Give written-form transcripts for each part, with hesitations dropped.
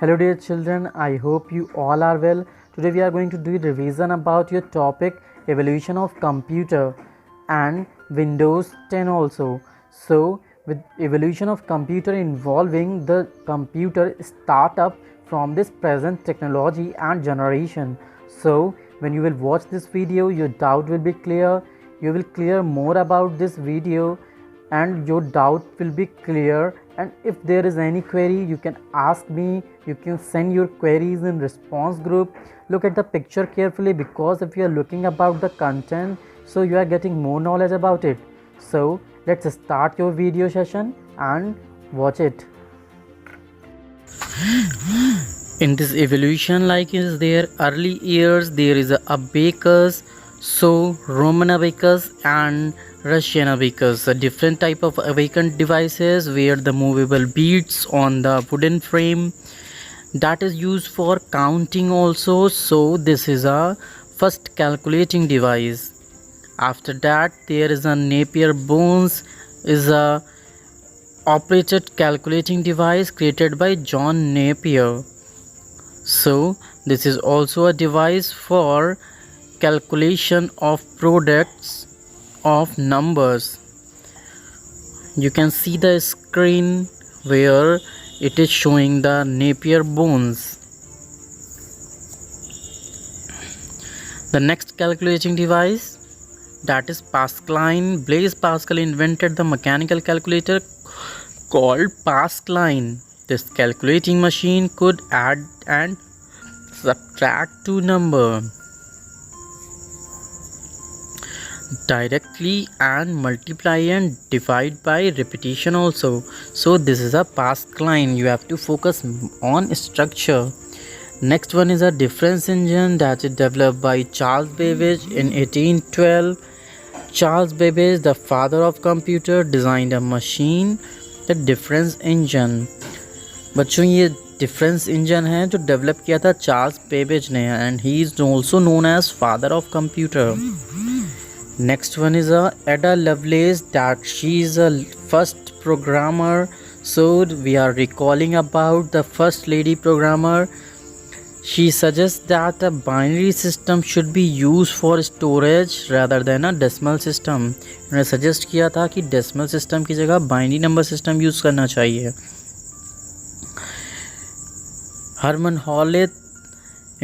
Hello dear children, I hope you all are well. Today we are going to do a revision about your topic evolution of computer and Windows 10 also. So with evolution of computer involving the computer startup from this present technology and generation. So when you will watch this video, your doubt will be clear. You will clear more about this video and your doubt will be clear, and if there is any query you can ask me. You can send your queries in response group. Look at the picture carefully, because if you are looking about the content, so you are getting more knowledge about it. So let's start your video session and watch it. In this evolution, like in their early years, there is a abacus, so Roman abacus and Russian abacus, a different type of abacus devices where the movable beads on the wooden frame that is used for counting also. So this is a first calculating device. After that, there is a Napier bones, is a operated calculating device created by John Napier. So this is also a device for calculation of products of numbers. You can see the screen where it is showing the Napier bones. The next calculating device, that is Pascaline. Blaise Pascal invented the mechanical calculator called Pascaline. This calculating machine could add and subtract two numbers directly and multiply and divide by repetition also. So this is a Pascaline. You have to focus on structure. Next one is a difference engine that is developed by Charles Babbage in 1812. Charles Babbage, the father of computer, designed a machine, the difference engine. बच्चों ये difference engine है जो develop किया था Charles Babbage ने, and he is also known as father of computer. Next one is Ada Lovelace, that she is a first programmer. So we are recalling about the first lady programmer. She suggests that a binary system should be used for storage rather than a decimal system. उन्होंने suggest किया था कि decimal system की जगह binary number system use करना चाहिए. Herman Hollerith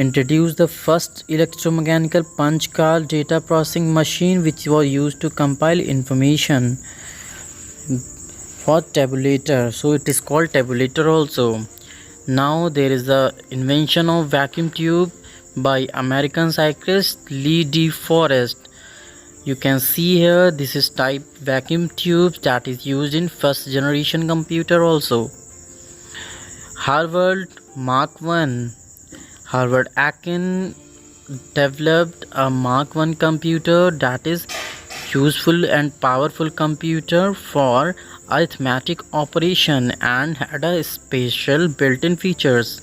introduced the first electromechanical punch card data processing machine, which was used to compile information for tabulator. So it is called tabulator also. Now there is the invention of vacuum tube by American cyclist Lee De Forest. You can see here, this is type vacuum tube that is used in first generation computer also. Harvard Mark I. Harvard Aiken developed a Mark I computer that is useful and powerful computer for arithmetic operation and had a special built-in features.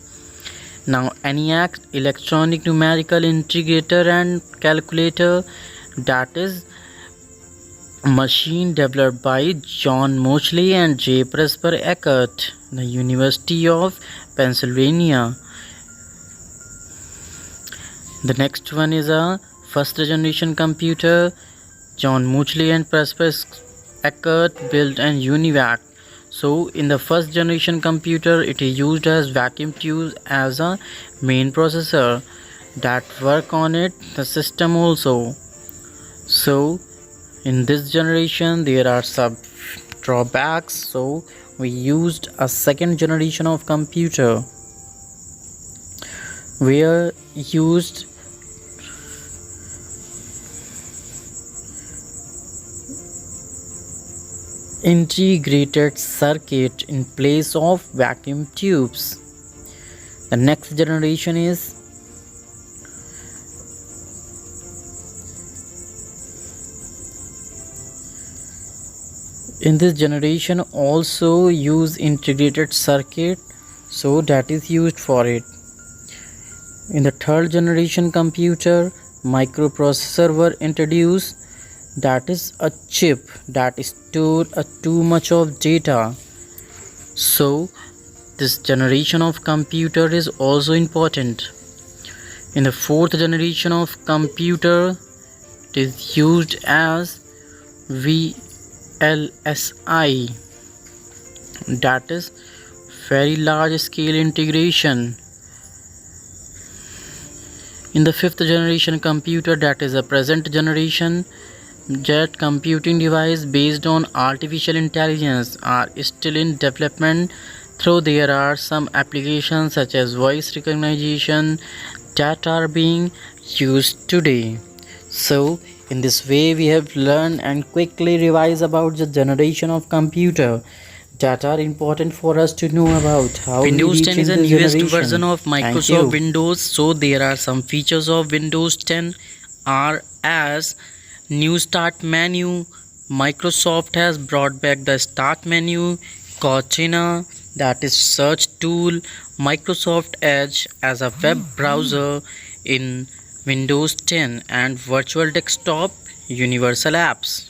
Now ENIAC, electronic numerical integrator and calculator, that is machine developed by John Mauchly and J. Presper Eckert, the University of Pennsylvania. The next one is a first generation computer. John Mauchly and Presper Eckert built an UNIVAC. So in the first generation computer, it is used as vacuum tube as a main processor that work on it the system also. So in this generation there are some drawbacks, so we used a second generation of computer. We are used integrated circuit in place of vacuum tubes. The next generation is in this generation also use integrated circuit, so that is used for it. In the third generation computer, microprocessor were introduced, that is a chip that stored too much of data. So this generation of computer is also important. In the fourth generation of computer, it is used as VLSI, that is very large scale integration. In the fifth generation computer, that is a present generation, jet computing device based on artificial intelligence are still in development, though there are some applications such as voice recognition that are being used today. So in this way we have learned and quickly revise about the generation of computer that are important for us to know about how Windows we 10 reach is in a this newest generation. version of Thank Microsoft you. Windows, so there are some features of Windows 10 are as new start menu. Microsoft has brought back the start menu, Cortina, that is search tool, Microsoft Edge as a web browser in Windows 10, and virtual desktop universal apps.